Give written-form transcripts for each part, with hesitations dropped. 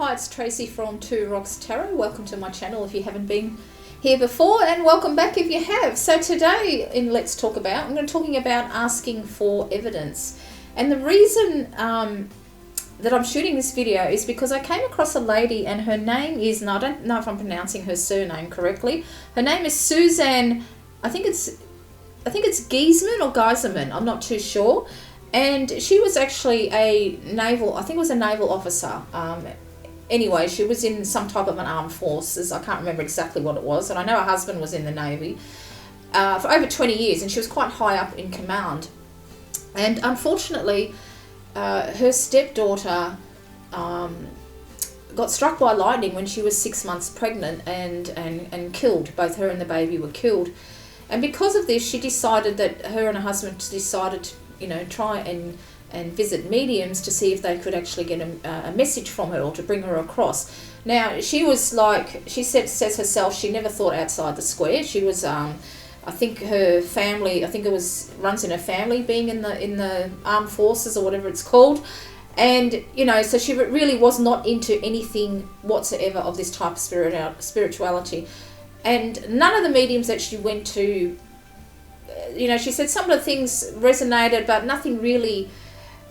Hi, it's Tracy from Two Rocks Tarot. Welcome to my channel if you haven't been here before, and welcome back if you have. So today in Let's Talk About, I'm going to be talking about asking for evidence. And the reason that I'm shooting this video is because I came across a lady, and her name is, and I don't know if I'm pronouncing her surname correctly. Her name is Suzanne, I think it's Giesman or Geiserman, I'm not too sure. And she was actually a naval, I think it was a naval officer. Anyway, she was in some type of an armed forces. I can't remember exactly what it was. And I know her husband was in the Navy for over 20 years, and she was quite high up in command. And unfortunately, her stepdaughter got struck by lightning when she was 6 months pregnant and killed. Both her and the baby were killed. And because of this, she decided that her and her husband decided to, try and visit mediums to see if they could actually get a message from her or to bring her across. Now, she was like, she says herself, she never thought outside the square. She was, I think her family, runs in her family being in the armed forces or whatever it's called. And, so she really was not into anything whatsoever of this type of spirituality. And none of the mediums that she went to, she said some of the things resonated, but nothing really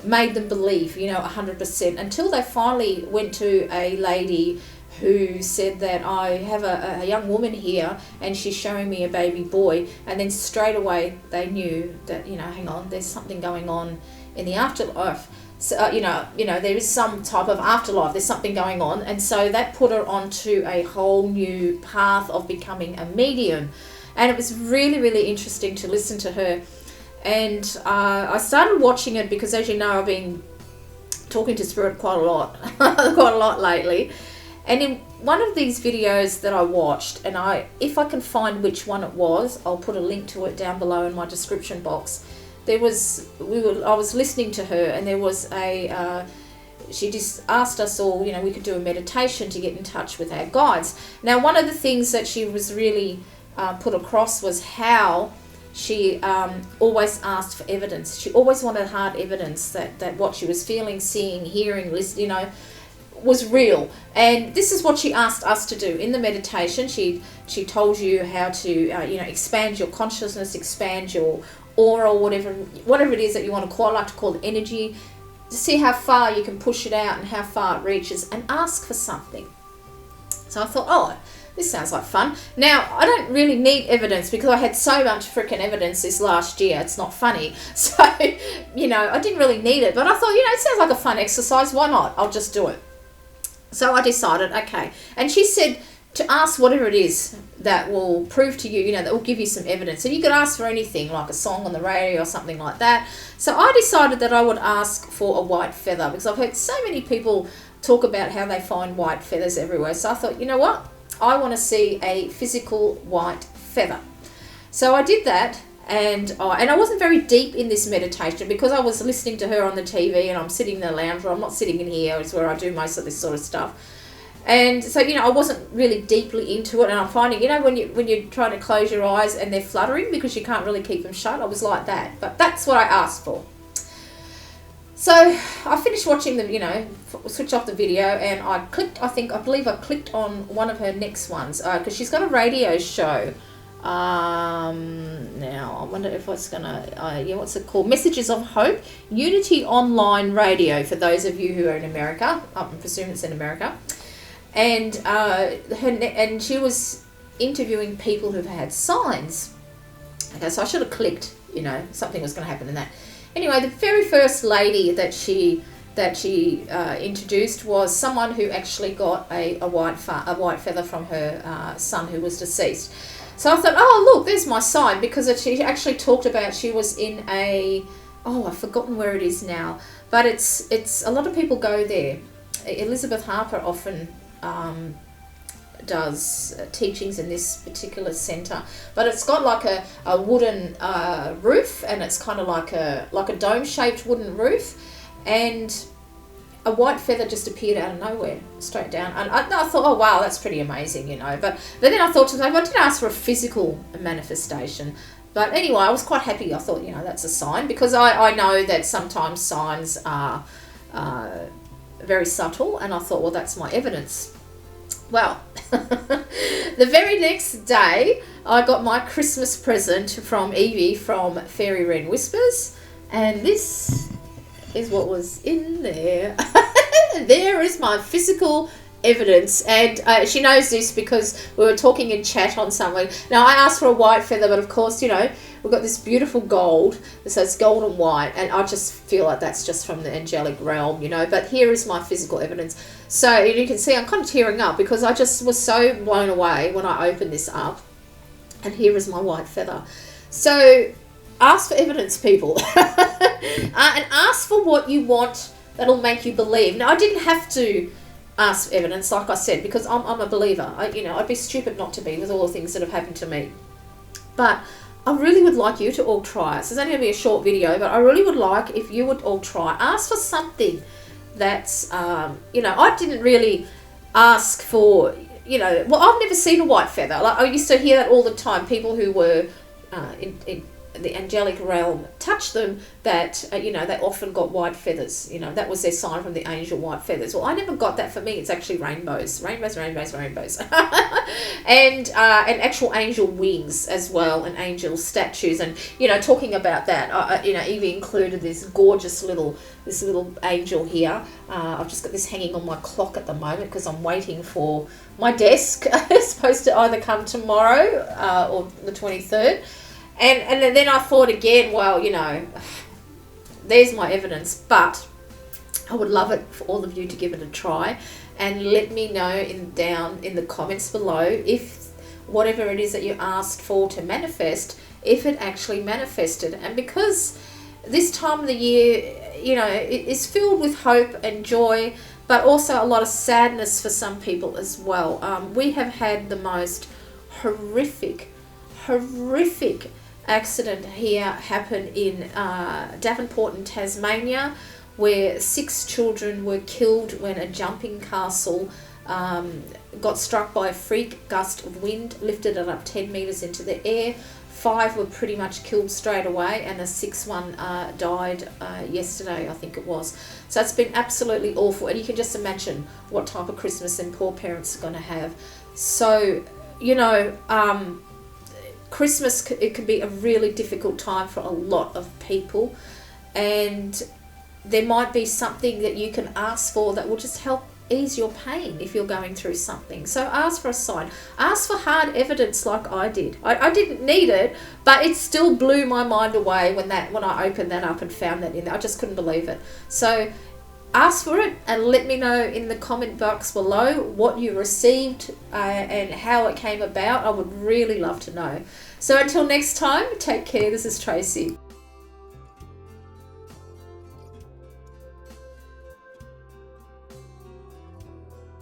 made them believe, 100%, until they finally went to a lady who said that I have a young woman here and she's showing me a baby boy. And then straight away they knew that, hang on, there's something going on in the afterlife. So, there is some type of afterlife, there's something going on. And so that put her onto a whole new path of becoming a medium. And it was really, really interesting to listen to her. And I started watching it because, as you know, I've been talking to Spirit quite a lot lately. And in one of these videos that I watched, and if I can find which one it was, I'll put a link to it down below in my description box. I was listening to her, and there was she just asked us all, we could do a meditation to get in touch with our guides. Now, one of the things that she was really put across was how she always asked for evidence. She always wanted hard evidence that what she was feeling, seeing, hearing, listening, was real. And this is what she asked us to do in the meditation. She told you how to expand your consciousness, expand your aura, whatever it is that you want to call. I like to call it energy, to see how far you can push it out and how far it reaches, and ask for something. So I thought, this sounds like fun. Now, I don't really need evidence because I had so much freaking evidence this last year. It's not funny. So, I didn't really need it. But I thought, it sounds like a fun exercise. Why not? I'll just do it. So I decided, okay. And she said to ask whatever it is that will prove to you, that will give you some evidence. And you could ask for anything, like a song on the radio or something like that. So I decided that I would ask for a white feather because I've heard so many people talk about how they find white feathers everywhere. So I thought, you know what? I want to see a physical white feather. So I did that, and I wasn't very deep in this meditation because I was listening to her on the TV, and I'm sitting in the lounge where I'm not sitting in here. It's where I do most of this sort of stuff. And so, I wasn't really deeply into it, and I'm finding, when you're trying to close your eyes and they're fluttering because you can't really keep them shut, I was like that. But that's what I asked for. So I finished watching switch off the video, and I believe I clicked on one of her next ones because she's got a radio show. Now I wonder if it's gonna, what's it called? Messages of Hope, Unity Online Radio, for those of you who are in America. I'm presuming it's in America. And and she was interviewing people who've had signs. Okay, so I should have clicked, something was going to happen in that. Anyway, the very first lady that she introduced was someone who actually got a white feather from her son who was deceased. So I thought, oh look, there's my sign, because she actually talked about she was in I've forgotten where it is now, but it's a lot of people go there. Elizabeth Harper often does teachings in this particular center, but it's got like a wooden roof, and it's kind of like a dome-shaped wooden roof, and a white feather just appeared out of nowhere, straight down. And I thought, oh wow, that's pretty amazing, But then I thought to myself, I didn't ask for a physical manifestation. But anyway, I was quite happy. I thought, that's a sign, because I know that sometimes signs are very subtle, and I thought, well, that's my evidence. Well, the very next day, I got my Christmas present from Evie from Fairy Wren Whispers, and this is what was in there. There is my physical evidence, and she knows this because we were talking in chat on something. Now, I asked for a white feather, but of course, you know, we've got this beautiful gold, so it's gold and white, and I just feel like that's just from the angelic realm, you know. But here is my physical evidence. So you can see I'm kind of tearing up because I just was so blown away when I opened this up, and here is my white feather. So ask for evidence, people. And ask for what you want that'll make you believe. Now, I didn't have to ask for evidence, like I said, because I'm a believer. I'd be stupid not to be with all the things that have happened to me. But I really would like you to all try it. So it's only going to be a short video, but I really would like if you would all try. Ask for something that's, I didn't really ask for, well, I've never seen a white feather. Like, I used to hear that all the time. People who were in the angelic realm touch them, that they often got white feathers. That was their sign from the angel, white feathers. Well, I never got that. For me, it's actually rainbows, and actual angel wings as well, and angel statues. And talking about that, Evie included this gorgeous little angel here. I've just got this hanging on my clock at the moment because I'm waiting for my desk. It's supposed to either come tomorrow or the 23rd. And then I thought again, well, there's my evidence, but I would love it for all of you to give it a try and let me know down in the comments below if whatever it is that you asked for to manifest, if it actually manifested. And because this time of the year, it is filled with hope and joy, but also a lot of sadness for some people as well. We have had the most horrific accident here happen in Devonport in Tasmania, where 6 children were killed when a jumping castle got struck by a freak gust of wind, lifted it up 10 metres into the air. 5 were pretty much killed straight away, and a 6th one died yesterday, I think it was. So it's been absolutely awful, and you can just imagine what type of Christmas them poor parents are going to have. So, Christmas, it can be a really difficult time for a lot of people, and there might be something that you can ask for that will just help ease your pain if you're going through something. So ask for a sign. Ask for hard evidence like I did. I didn't need it, but it still blew my mind away when I opened that up and found that in there. I just couldn't believe it. So ask for it and let me know in the comment box below what you received and how it came about. I would really love to know. So until next time, take care. This is Tracy.